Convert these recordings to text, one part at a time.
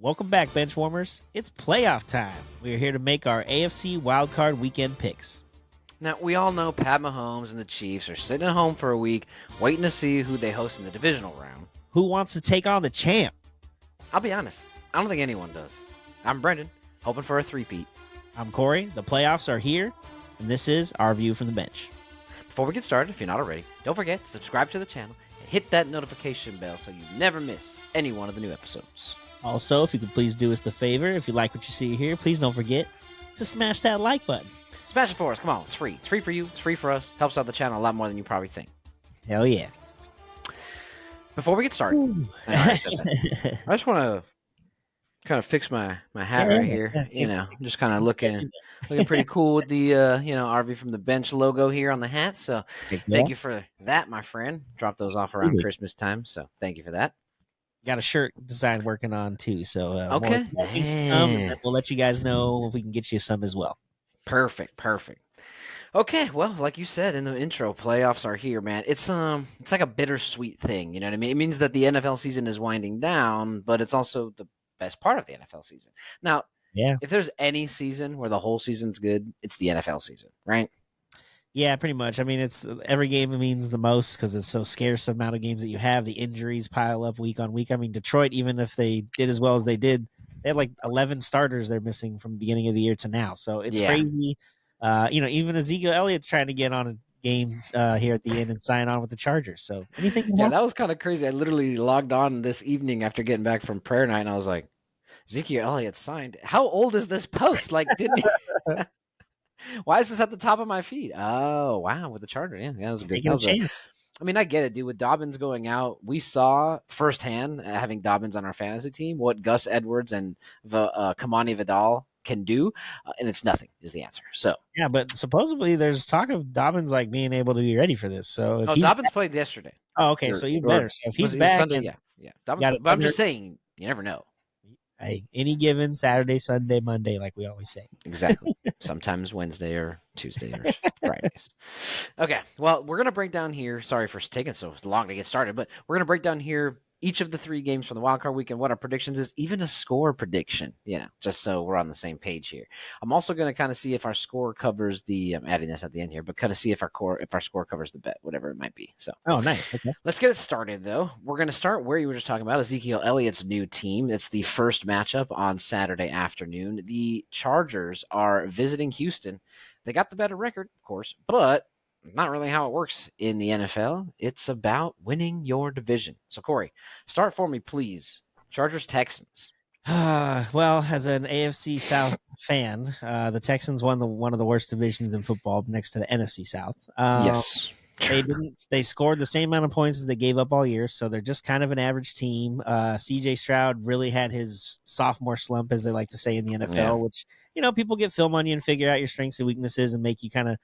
Welcome back, Benchwarmers. It's playoff time. We are here to make our AFC wildcard weekend picks. Now, we all know Pat Mahomes and the Chiefs are sitting at home for a week, waiting to see who they host in the divisional round. Who wants to take on the champ? I'll be honest, I don't think anyone does. I'm Brendan, hoping for a three-peat. I'm Corey. The playoffs are here, and this is our view from the bench. Before we get started, if you're not already, don't forget to subscribe to the channel and hit that notification bell so you never miss any one of the new episodes. Also, if you could please do us the favor, if you like what you see here, please don't forget to smash that like button. Smash it for us. Come on. It's free. It's free for you. It's free for us. Helps out the channel a lot more than you probably think. Hell yeah. Before we get started, I just want to kind of fix my hat right here. Just kind of looking pretty cool with the, RV from the bench logo here on the hat. So thank you for that, my friend. Drop those off around Christmas time. So thank you for that. Got a shirt design working on too. So okay. More things to come, and we'll let you guys know if we can get you some as well. Perfect. Okay, well, like you said in the intro, playoffs are here, man. It's like a bittersweet thing, you know what I mean? It means that the NFL season is winding down, but it's also the best part of the NFL season. Now, if there's any season where the whole season's good, it's the NFL season, right? Yeah, pretty much. I mean, it's every game means the most because it's so scarce the amount of games that you have. The injuries pile up week on week. I mean, Detroit, even if they did as well as they did, they had like 11 starters they're missing from the beginning of the year to now. So it's crazy. Even Ezekiel Elliott's trying to get on a game here at the end and sign on with the Chargers. So anything? Yeah, that was kind of crazy. I literally logged on this evening after getting back from prayer night, and I was like, Ezekiel Elliott signed. How old is this post? Like, didn't he? Why is this at the top of my feed? Oh, wow, with the Chargers. Yeah, that was a good chance. I mean, I get it, dude. With Dobbins going out, we saw firsthand, having Dobbins on our fantasy team, what Gus Edwards and Kamani Vidal can do, and it's nothing is the answer. So yeah, but supposedly there's talk of Dobbins like being able to be ready for this. So if Dobbins played yesterday. Oh, okay, so even better. So if he's back, Sunday, yeah. Dobbins, but I'm just saying, you never know. Hey, any given Saturday, Sunday, Monday, like we always say. Exactly. Sometimes Wednesday or Tuesday or Fridays. Okay. Well, we're going to break down here. Sorry for taking so long to get started, but we're going to break down here each of the three games from the wildcard weekend, what our predictions is, even a score prediction, just so we're on the same page here. I'm also going to kind of see if our score covers the, I'm adding this at the end here, but kind of see if our score covers the bet, whatever it might be. So, oh, nice. Okay. Let's get it started, though. We're going to start where you were just talking about, Ezekiel Elliott's new team. It's the first matchup on Saturday afternoon. The Chargers are visiting Houston. They got the better record, of course, but not really how it works in the NFL. It's about winning your division. So, Corey, start for me, please. Chargers-Texans. Well, as an AFC South fan, the Texans won one of the worst divisions in football next to the NFC South. Yes. They scored the same amount of points as they gave up all year, so they're just kind of an average team. CJ Stroud really had his sophomore slump, as they like to say in the NFL, which, people get film on you and figure out your strengths and weaknesses and make you kind of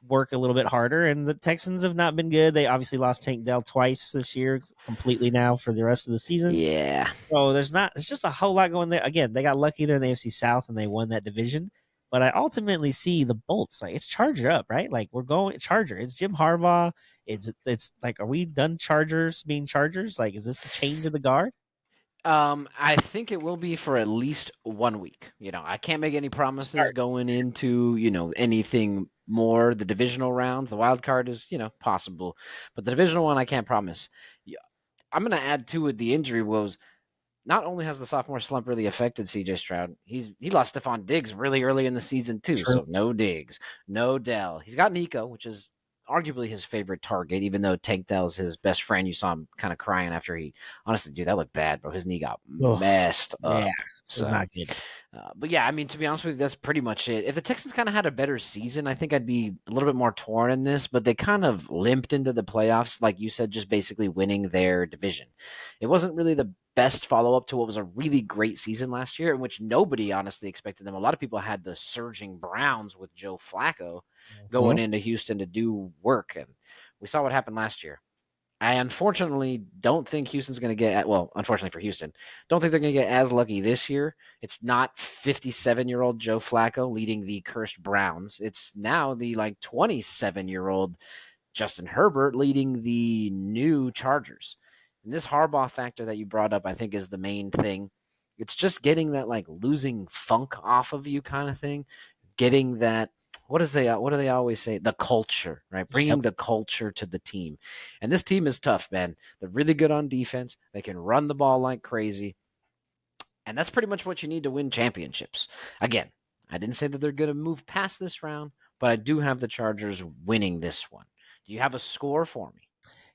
work a little bit harder. And the Texans have not been good. They obviously lost Tank Dell twice this year completely now for the rest of the season. Yeah. So there's just a whole lot going there. Again, they got lucky there in the AFC South and they won that division. But I ultimately see the Bolts, like it's Charger up, right? Like we're going Charger. It's Jim Harbaugh. It's like, are we done Chargers being Chargers? Like, is this the change of the guard? I think it will be for at least 1 week. I can't make any promises going into, anything more. The divisional round, the wild card is, possible. But the divisional one, I can't promise. I'm going to add to it the injury woes. Not only has the sophomore slump really affected CJ Stroud, he lost Stephon Diggs really early in the season too. True. So no Diggs, no Dell. He's got Nico, which is arguably his favorite target, even though Tank Dell's his best friend. You saw him kind of crying after honestly, dude, that looked bad, bro. His knee got messed up. Yeah, it was not good. But yeah, I mean, to be honest with you, that's pretty much it. If the Texans kind of had a better season, I think I'd be a little bit more torn in this, but they kind of limped into the playoffs, like you said, just basically winning their division. It wasn't really the best follow-up to what was a really great season last year, in which nobody honestly expected them. A lot of people had the surging Browns with Joe Flacco going into Houston to do work, and we saw what happened last year. I unfortunately don't think Houston's going to get, unfortunately for Houston, don't think they're going to get as lucky this year. It's not 57-year-old Joe Flacco leading the cursed Browns. It's now the 27-year-old Justin Herbert leading the new Chargers. And this Harbaugh factor that you brought up, I think, is the main thing. It's just getting that like losing funk off of you kind of thing, getting that what do they always say? The culture, right? Yep. Bringing the culture to the team. And this team is tough, man. They're really good on defense. They can run the ball like crazy. And that's pretty much what you need to win championships. Again, I didn't say that they're going to move past this round, but I do have the Chargers winning this one. Do you have a score for me?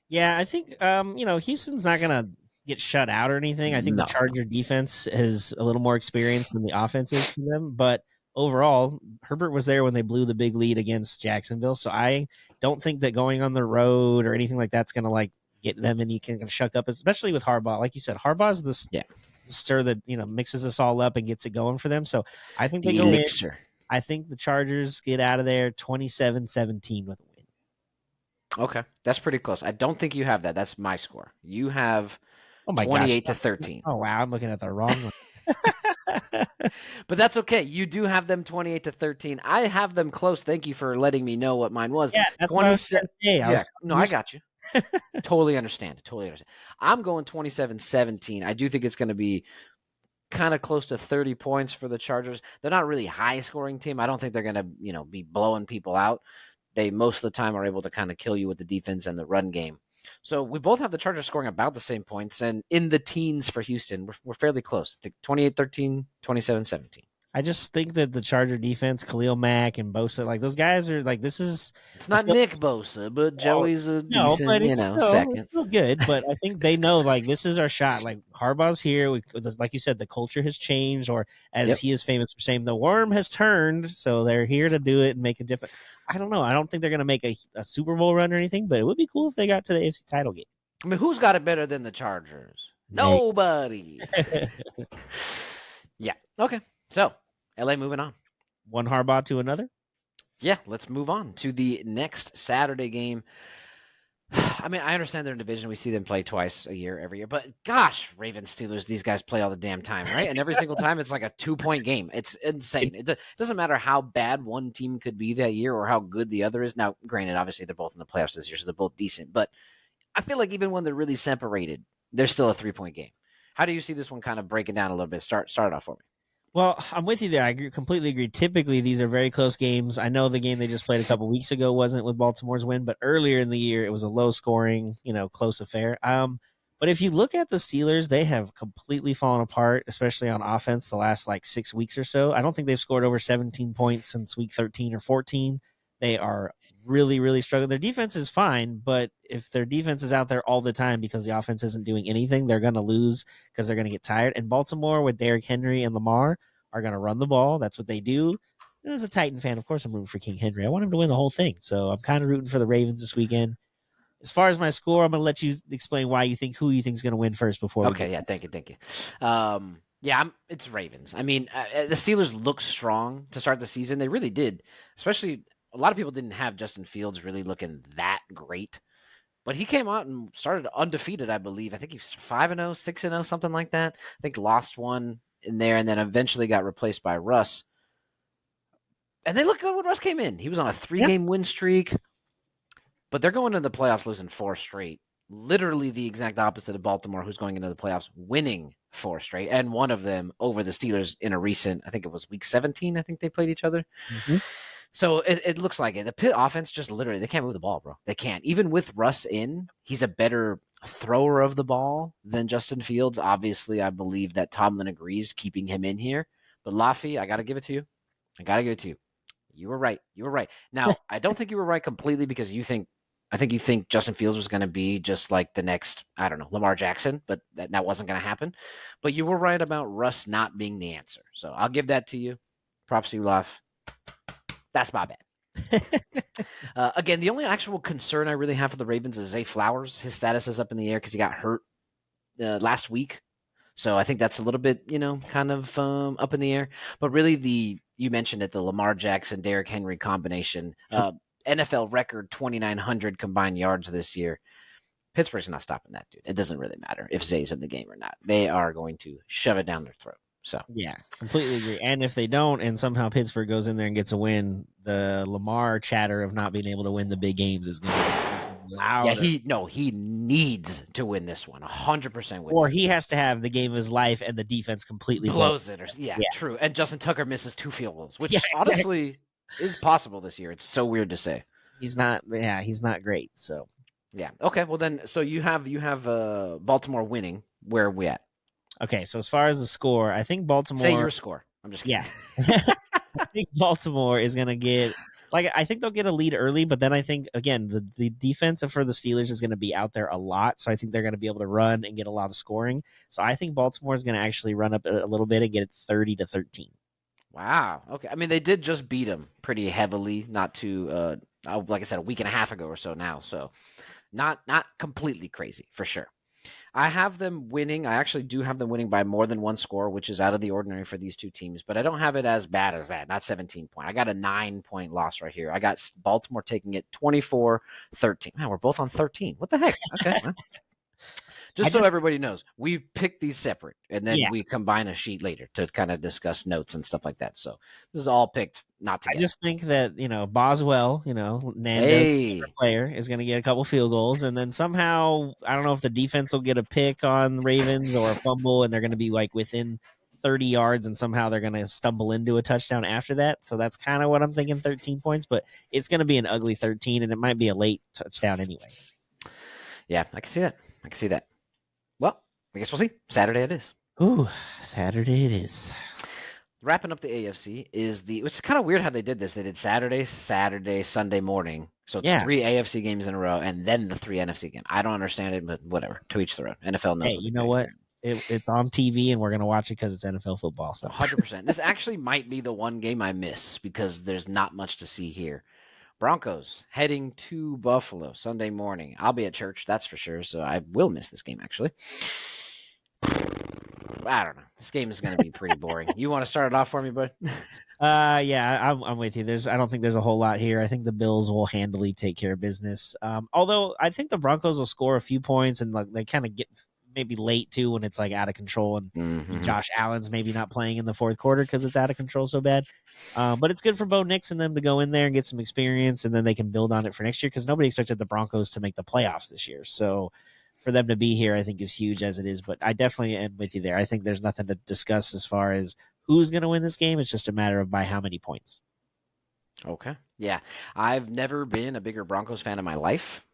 Yeah, I think Houston's not gonna get shut out or anything. I think the No. Charger defense is a little more experienced than the offense is for them, but overall, Herbert was there when they blew the big lead against Jacksonville. So I don't think that going on the road or anything like that's gonna like get them any kind of shuck up, especially with Harbaugh. Like you said, Harbaugh's Yeah. the stir that mixes us all up and gets it going for them. So I think they The go in. elixir. I think the Chargers get out of there 27-17 with a win. Okay, that's pretty close. I don't think you have that. That's my score. You have Oh my gosh. 28-13. Oh wow, I'm looking at the wrong one. But that's okay. You do have them 28-13. I have them close. Thank you for letting me know what mine was. Yeah, that's what I was 27. trying to say. I Yeah, was no, I got you. Totally understand. Totally understand. I'm going 27-17. I do think it's going to be kind of close to 30 points for the Chargers. They're not really high scoring team. I don't think they're going to, be blowing people out. They most of the time are able to kind of kill you with the defense and the run game. So we both have the Chargers scoring about the same points and in the teens for Houston. We're fairly close. 28-13, 27-17. I just think that the Charger defense, Khalil Mack and Bosa, like those guys are like this is. It's I not feel Nick Bosa, but Joey's a no, decent, but it's second. still good. But I think they know like this is our shot. Like Harbaugh's here. Like you said, the culture has changed, or as he is famous for saying, the worm has turned. So they're here to do it and make a difference. I don't know. I don't think they're going to make a Super Bowl run or anything, but it would be cool if they got to the AFC title game. I mean, who's got it better than the Chargers? Hey. Nobody. Yeah. Okay. So, LA moving on. One Harbaugh to another. Yeah, let's move on to the next Saturday game. I mean, I understand they're in division. We see them play twice a year, every year. But gosh, Ravens, Steelers, these guys play all the damn time, right? And every single time it's like a 2-point game. It's insane. It doesn't matter how bad one team could be that year or how good the other is. Now, granted, obviously they're both in the playoffs this year, so they're both decent. But I feel like even when they're really separated, they're still a 3-point game. How do you see this one kind of breaking down a little bit? Start it off for me. Well, I'm with you there. I completely agree. Typically, these are very close games. I know the game they just played a couple weeks ago wasn't with Baltimore's win, but earlier in the year it was a low scoring, close affair. But if you look at the Steelers, they have completely fallen apart, especially on offense the last like 6 weeks or so. I don't think they've scored over 17 points since week 13 or 14. They are really, really struggling. Their defense is fine, but if their defense is out there all the time because the offense isn't doing anything, they're going to lose because they're going to get tired. And Baltimore with Derrick Henry and Lamar are going to run the ball. That's what they do. And as a Titan fan, of course, I'm rooting for King Henry. I want him to win the whole thing. So I'm kind of rooting for the Ravens this weekend. As far as my score, I'm going to let you explain who you think is going to win first before we Okay, yeah, thank you. It's Ravens. I mean, the Steelers look strong to start the season. They really did. Especially, a lot of people didn't have Justin Fields really looking that great. But he came out and started undefeated, I believe. I think he's 5-0, 6-0, something like that. I think lost one in there and then eventually got replaced by Russ. And they looked good when Russ came in. He was on a 3-game win streak. But they're going into the playoffs losing 4 straight. Literally the exact opposite of Baltimore, who's going into the playoffs winning 4 straight, and one of them over the Steelers in a recent, I think it was week 17, I think they played each other. Mm-hmm. So it looks like it. The Pitt offense just literally, they can't move the ball, bro. They can't. Even with Russ in, he's a better thrower of the ball than Justin Fields. Obviously, I believe that Tomlin agrees keeping him in here. But Laffy, I got to give it to you. You were right. Now, I don't think you were right completely because I think you think Justin Fields was going to be just like the next, I don't know, Lamar Jackson, but that wasn't going to happen. But you were right about Russ not being the answer. So I'll give that to you. Props to you, Laff. That's my bad. Again, the only actual concern I really have for the Ravens is Zay Flowers. His status is up in the air because he got hurt last week. So I think that's a little bit, kind of up in the air. But really, you mentioned it, the Lamar Jackson, Derrick Henry combination. NFL record 2,900 combined yards this year. Pittsburgh's not stopping that, dude. It doesn't really matter if Zay's in the game or not. They are going to shove it down their throat. So yeah, completely agree. And if they don't, and somehow Pittsburgh goes in there and gets a win, the Lamar chatter of not being able to win the big games is going to Yeah, louder. he needs to win this one. 100% with Or you. he has to have the game of his life and the defense completely Blows it. Yeah, Yeah. true. And Justin Tucker misses 2 field goals, Yeah, which exactly. honestly is possible this year. It's so weird to say. He's not great. So Yeah. Okay. Well, then, so you have Baltimore winning. Where are we at? okay, so as far as the score, I think Say Baltimore. your score. I'm just kidding. Yeah. I think Baltimore is gonna get I think they'll get a lead early, but then I think again the defense for the Steelers is gonna be out there a lot. So I think they're gonna be able to run and get a lot of scoring. So I think Baltimore is gonna actually run up a little bit and get it 30-13. Wow. Okay. I mean, they did just beat them pretty heavily, not too like I said, a week and a half ago or so now. So not completely crazy for sure. I have them winning. I actually do have them winning by more than one score, which is out of the ordinary for these two teams, but I don't have it as bad as that. Not 17 point. I got a 9-point loss right here. I got Baltimore taking it 24-13. Man, we're both on 13. What the heck? Okay. Well, just so everybody knows, we pick these separate and then we combine a sheet later to kind of discuss notes and stuff like that. So this is all picked not together. I just think that, Boswell, Nando's favorite player, is going to get a couple field goals. And then somehow, I don't know if the defense will get a pick on Ravens or a fumble, and they're going to be like within 30 yards, and somehow they're going to stumble into a touchdown after that. So that's kind of what I'm thinking, 13 points. But it's going to be an ugly 13, and it might be a late touchdown anyway. Yeah, I can see that. Well, I guess we'll see. Saturday it is. Ooh, Saturday it is. Wrapping up the AFC is which is kind of weird how they did this. They did Saturday, Sunday morning. So it's 3 AFC games in a row and then the 3 NFC games. I don't understand it, but whatever. To each their own. NFL knows. Hey, you know what? It's on TV and we're going to watch it because it's NFL football. So 100%. This actually might be the one game I miss because there's not much to see here. Broncos heading to Buffalo Sunday morning. I'll be at church, that's for sure. So I will miss this game, actually. I don't know. This game is going to be pretty boring. You want to start it off for me, bud? Yeah, I'm with you. I don't think there's a whole lot here. I think the Bills will handily take care of business. Although I think the Broncos will score a few points and they kind of get maybe late too when it's like out of control and Josh Allen's maybe not playing in the fourth quarter because it's out of control so bad. But it's good for Bo Nix and them to go in there and get some experience, and then they can build on it for next year because nobody expected the Broncos to make the playoffs this year. So for them to be here, I think is huge as it is. But I definitely am with you there. I think there's nothing to discuss as far as who's going to win this game. It's just a matter of by how many points. Okay. Yeah. I've never been a bigger Broncos fan in my life.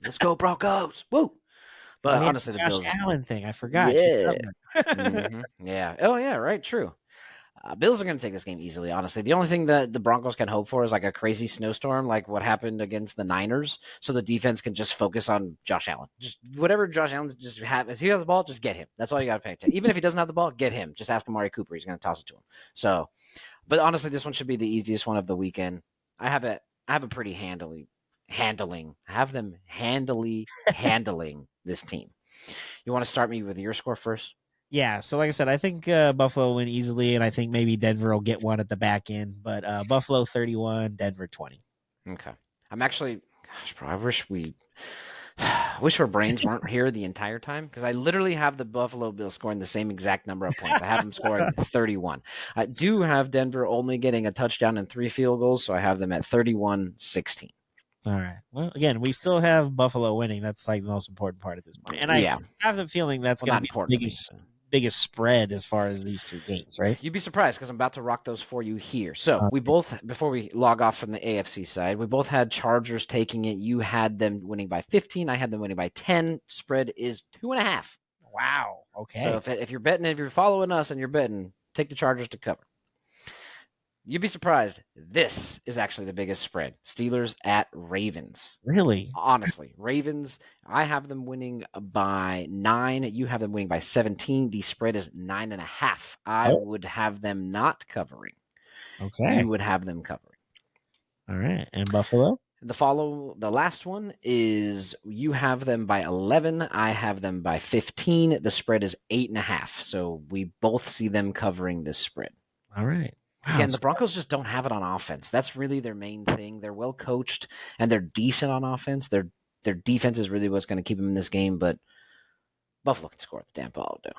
Let's go Broncos. Woo. But honestly, the Josh Bills. Allen thing, I forgot. Yeah. Yeah. Oh, yeah. Right. True. Bills are going to take this game easily, honestly. The only thing that the Broncos can hope for is like a crazy snowstorm, like what happened against the Niners, so the defense can just focus on Josh Allen. Just whatever Josh Allen just have, if he has the ball, just get him. That's all you got to pay attention. Even if he doesn't have the ball, get him. Just ask Amari Cooper. He's going to toss it to him. So, but honestly, this one should be the easiest one of the weekend. I have a pretty handling this team. You want to start me with your score first? Yeah, so like I said, I think Buffalo will win easily, and I think maybe Denver will get one at the back end. But Buffalo 31, Denver 20. Okay. I'm actually, gosh, bro, I wish our brains weren't here the entire time because I literally have the Buffalo Bills scoring the same exact number of points. I have them scoring 31. I do have Denver only getting a touchdown and 3 field goals, so I have them at 31-16. All right. Well, again, we still have Buffalo winning. That's like the most important part at this point. And I have the feeling that's going to be the biggest spread as far as these 3 games, right? You'd be surprised because I'm about to rock those for you here. So we both, before we log off from the AFC side, we both had Chargers taking it. You had them winning by 15. I had them winning by 10. Spread is 2.5. Wow. Okay. So if you're betting, if you're following us and you're betting, take the Chargers to cover. You'd be surprised. This is actually the biggest spread. Steelers at Ravens. Really? Honestly, Ravens, I have them winning by 9. You have them winning by 17. The spread is 9.5. I would have them not covering. Okay. You would have them covering. All right. And Buffalo? The last one is you have them by 11. I have them by 15. The spread is 8.5. So we both see them covering this spread. All right. Wow, again, the Broncos just don't have it on offense. That's really their main thing. They're well coached and they're decent on offense. Their defense is really what's going to keep them in this game, but Buffalo can score the damn ball, though.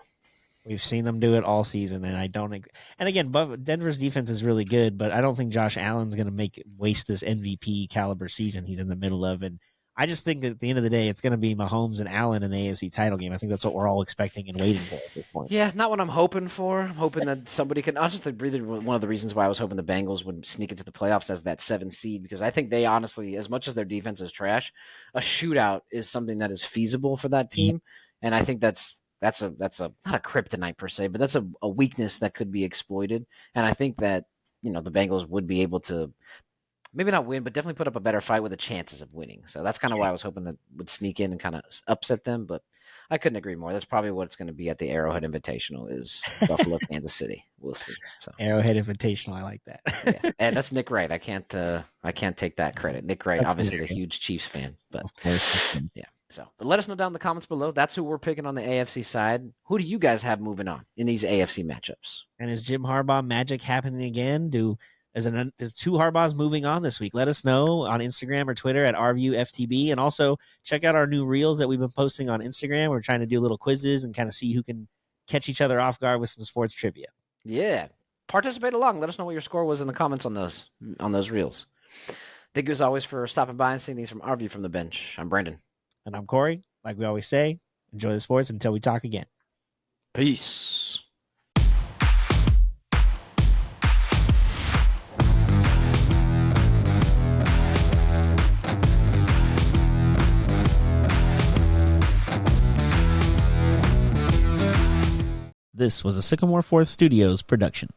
We've seen them do it all season, and I don't. And again, Denver's defense is really good, but I don't think Josh Allen's going to waste this MVP caliber season he's in the middle of. And I just think that at the end of the day, it's going to be Mahomes and Allen in the AFC title game. I think that's what we're all expecting and waiting for at this point. Yeah, not what I'm hoping for. I'm hoping that somebody can. Honestly, really, one of the reasons why I was hoping the Bengals would sneak into the playoffs as that 7th seed, because I think they honestly, as much as their defense is trash, a shootout is something that is feasible for that team, and I think that's a not a kryptonite per se, but that's a weakness that could be exploited, and I think that the Bengals would be able to maybe not win, but definitely put up a better fight with the chances of winning. So that's kind of why I was hoping that would sneak in and kind of upset them. But I couldn't agree more. That's probably what it's going to be at the Arrowhead Invitational is Buffalo, Kansas City. We'll see. So Arrowhead Invitational, I like that. yeah. And that's Nick Wright. I can't take that credit. Nick Wright, obviously the huge Chiefs fan, but of course. yeah. So, but let us know down in the comments below. That's who we're picking on the AFC side. Who do you guys have moving on in these AFC matchups? And is Jim Harbaugh magic happening again? There's 2 Harbaughs moving on this week. Let us know on Instagram or Twitter at RVUFTB. And also check out our new reels that we've been posting on Instagram. We're trying to do little quizzes and kind of see who can catch each other off guard with some sports trivia. Yeah. Participate along. Let us know what your score was in the comments on those reels. Thank you as always for stopping by and seeing these from our view from the bench. I'm Brandon. And I'm Corey. Like we always say, enjoy the sports until we talk again. Peace. This was a Sycamore 4th Studios production.